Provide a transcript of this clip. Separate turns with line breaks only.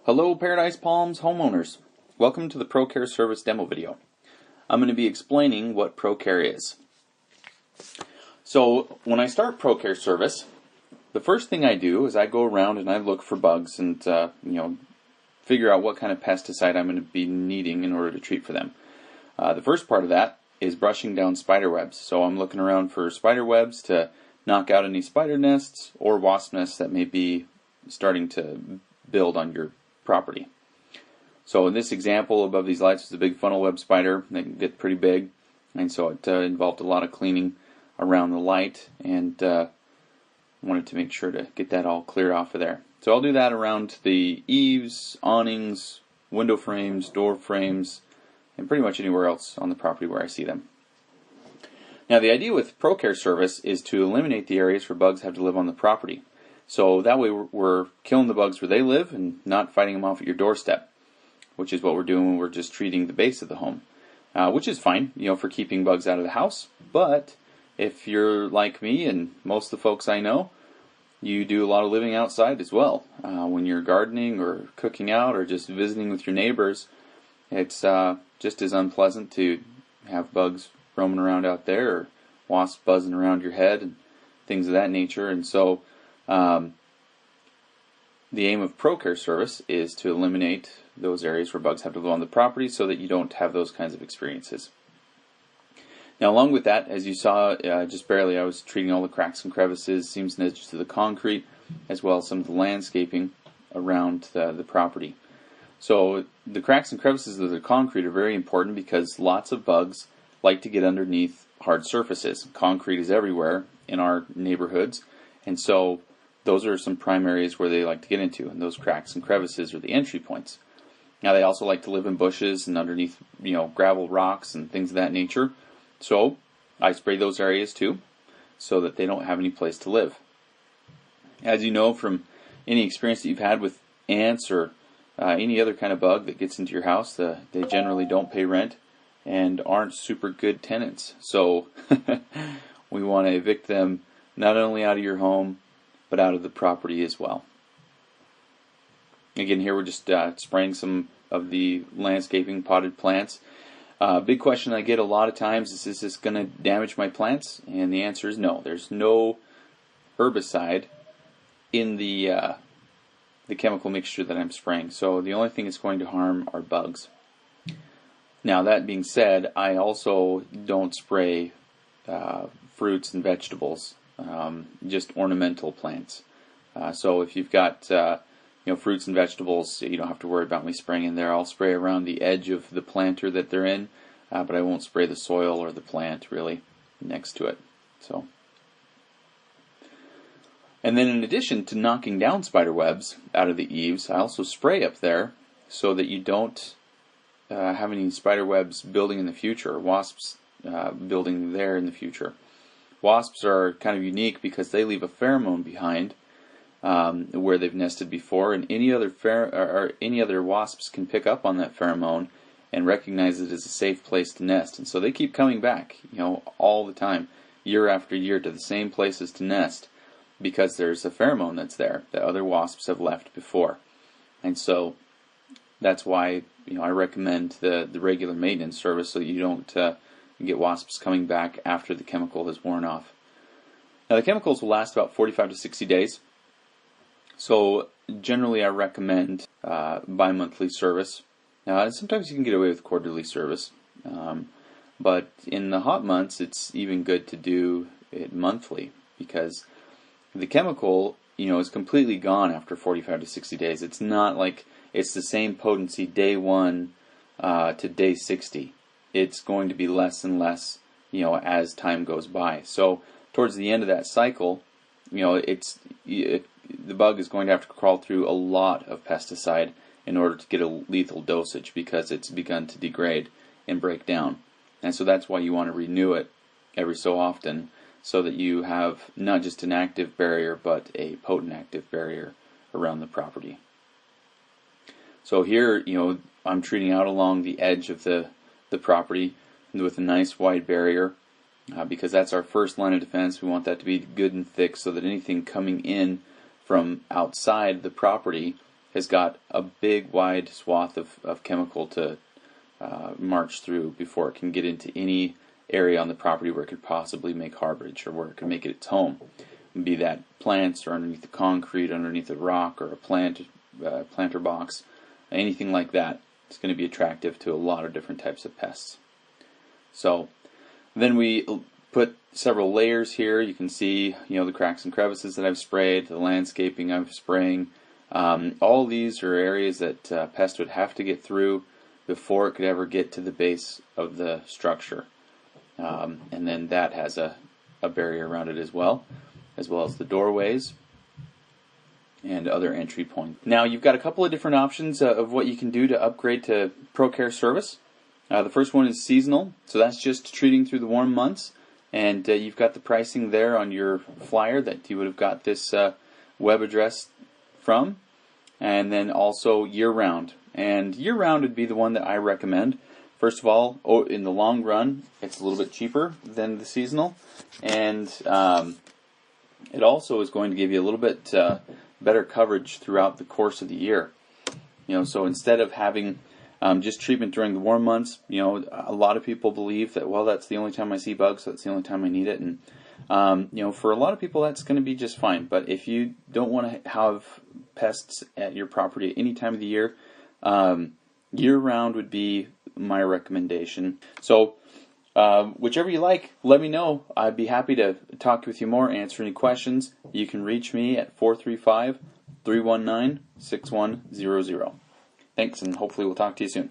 Hello Paradise Palms homeowners. Welcome to the ProCare Service demo video. I'm going to be explaining what ProCare is. So when I start ProCare Service, the first thing I do is I go around and I look for bugs and figure out what kind of pesticide I'm going to be needing in order to treat for them. The first part of that is brushing down spider webs. So I'm looking around for spider webs to knock out any spider nests or wasp nests that may be starting to build on your property. So in this example above these lights is a big funnel web spider. They can get pretty big, and so it involved a lot of cleaning around the light, and wanted to make sure to get that all clear off of there. So I'll do that around the eaves, awnings, window frames, door frames, and pretty much anywhere else on the property where I see them. Now the idea with ProCare Service is to eliminate the areas where bugs have to live on the property. So that way we're killing the bugs where they live and not fighting them off at your doorstep, which is what we're doing when we're just treating the base of the home, which is fine, for keeping bugs out of the house. But if you're like me and most of the folks I know, you do a lot of living outside as well. When you're gardening or cooking out or just visiting with your neighbors, it's just as unpleasant to have bugs roaming around out there or wasps buzzing around your head and things of that nature. And so the aim of ProCare Service is to eliminate those areas where bugs have to live on the property so that you don't have those kinds of experiences. Now along with that, as you saw just barely, I was treating all the cracks and crevices, seams and edges to the concrete, as well as some of the landscaping around the property. So the cracks and crevices of the concrete are very important because lots of bugs like to get underneath hard surfaces. Concrete is everywhere in our neighborhoods, and so those are some prime areas where they like to get into, and those cracks and crevices are the entry points. Now they also like to live in bushes and underneath, gravel rocks and things of that nature. So I spray those areas too, so that they don't have any place to live. As you know from any experience that you've had with ants or any other kind of bug that gets into your house, they generally don't pay rent and aren't super good tenants. So we want to evict them not only out of your home, but out of the property as well. Again, here we're just spraying some of the landscaping potted plants. Big question I get a lot of times is this going to damage my plants? And the answer is no. There's no herbicide in the chemical mixture that I'm spraying. So the only thing that's going to harm are bugs. Now that being said, I also don't spray fruits and vegetables, just ornamental plants. So if you've got fruits and vegetables, you don't have to worry about me spraying in there. I'll spray around the edge of the planter that they're in, but I won't spray the soil or the plant really next to it. So, and then in addition to knocking down spider webs out of the eaves, I also spray up there so that you don't have any spider webs building in the future, or wasps building there in the future. Wasps are kind of unique because they leave a pheromone behind where they've nested before, and any other wasps can pick up on that pheromone and recognize it as a safe place to nest, and so they keep coming back, all the time, year after year, to the same places to nest because there's a pheromone that's there that other wasps have left before, and so that's why I recommend the regular maintenance service so that you don't get wasps coming back after the chemical has worn off. Now the chemicals will last about 45 to 60 days. So generally I recommend bi-monthly service. Now sometimes you can get away with quarterly service, but in the hot months it's even good to do it monthly because the chemical is completely gone after 45 to 60 days. It's not like it's the same potency day 1 to day 60. It's going to be less and less as time goes by. So towards the end of that cycle, the bug is going to have to crawl through a lot of pesticide in order to get a lethal dosage because it's begun to degrade and break down. And so that's why you want to renew it every so often so that you have not just an active barrier but a potent active barrier around the property. So here, I'm treating out along the edge of the property with a nice wide barrier because that's our first line of defense. We want that to be good and thick so that anything coming in from outside the property has got a big wide swath of chemical to march through before it can get into any area on the property where it could possibly make harborage or where it could make it its home. Be that plants or underneath the concrete, underneath a rock or a planter box, anything like that. It's going to be attractive to a lot of different types of pests. So then we put several layers here. You can see, the cracks and crevices that I've sprayed, the landscaping I'm spraying. All these are areas that pests would have to get through before it could ever get to the base of the structure. And then that has a barrier around it as well as the doorways and other entry points. Now you've got a couple of different options of what you can do to upgrade to ProCare service. The first one is seasonal, so that's just treating through the warm months, and you've got the pricing there on your flyer that you would have got this web address from, and then also year-round. And year-round would be the one that I recommend. First of all, in the long run, it's a little bit cheaper than the seasonal, and it also is going to give you a little bit better coverage throughout the course of the year. So instead of having just treatment during the warm months, a lot of people believe that, well, that's the only time I see bugs, so that's the only time I need it, and for a lot of people that's going to be just fine. But if you don't want to have pests at your property at any time of the year, year-round would be my recommendation. So whichever you like, let me know. I'd be happy to talk with you more, answer any questions. You can reach me at 435-319-6100. Thanks, and hopefully we'll talk to you soon.